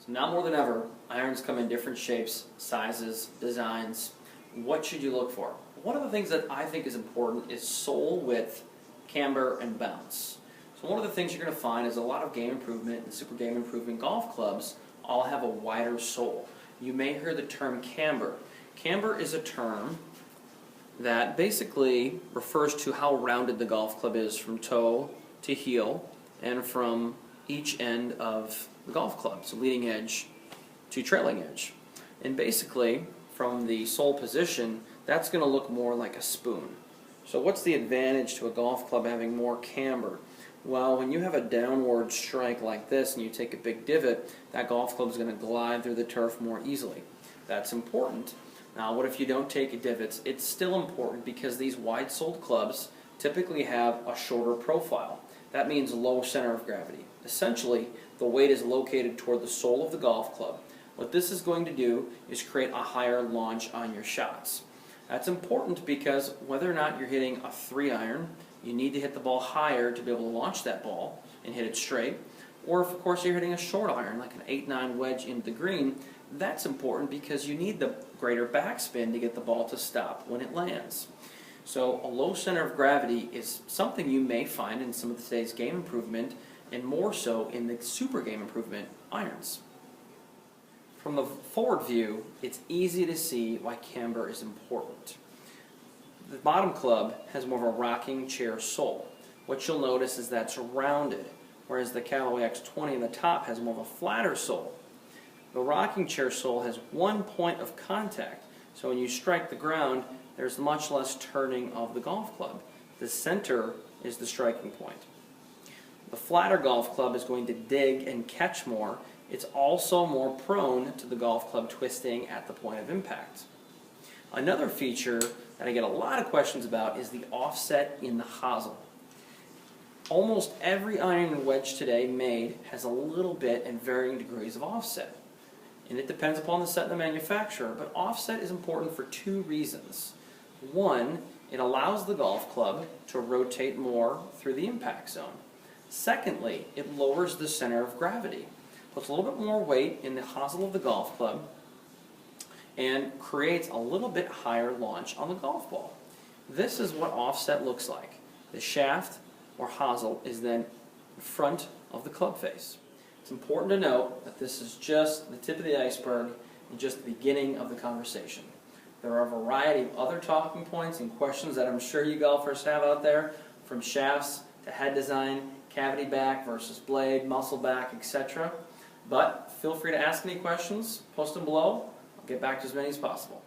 Now more than ever, irons come in different shapes, sizes, designs. What should you look for? One of the things that I think is important is sole width, camber, and bounce. So one of the things you're going to find is a lot of game improvement and super game improvement golf clubs all have a wider sole. You may hear the term camber. Camber is a term that basically refers to how rounded the golf club is from toe to heel and from each end of the golf club, so leading edge to trailing edge. And basically, from the sole position, that's going to look more like a spoon. So what's the advantage to a golf club having more camber? Well, when you have a downward strike like this and you take a big divot, that golf club is going to glide through the turf more easily. That's important. Now, what if you don't take divots? It's still important because these wide-soled clubs typically have a shorter profile. That means low center of gravity. Essentially, the weight is located toward the sole of the golf club. What this is going to do is create a higher launch on your shots. That's important because whether or not you're hitting a 3-iron, you need to hit the ball higher to be able to launch that ball and hit it straight. Or if, of course, you're hitting a short iron, like an 8-9 wedge into the green, that's important because you need the greater backspin to get the ball to stop when it lands. So a low center of gravity is something you may find in some of today's game improvement, and more so in the super game improvement irons. From the forward view, it's easy to see why camber is important. The bottom club has more of a rocking chair sole. What you'll notice is that's rounded, whereas the Callaway X20 in the top has more of a flatter sole. The rocking chair sole has one point of contact, so when you strike the ground, there's much less turning of the golf club. The center is the striking point. The flatter golf club is going to dig and catch more. It's also more prone to the golf club twisting at the point of impact. Another feature that I get a lot of questions about is the offset in the hosel. Almost every iron and wedge today made has a little bit and varying degrees of offset. And it depends upon the set and the manufacturer, but offset is important for two reasons. One, it allows the golf club to rotate more through the impact zone. Secondly, it lowers the center of gravity. Puts a little bit more weight in the hosel of the golf club and creates a little bit higher launch on the golf ball. This is what offset looks like. The shaft or hosel is then in front of the club face. It's important to note that this is just the tip of the iceberg and just the beginning of the conversation. There are a variety of other talking points and questions that I'm sure you golfers have out there, from shafts to head design, cavity back versus blade, muscle back, etc. But feel free to ask any questions, post them below. I'll get back to as many as possible.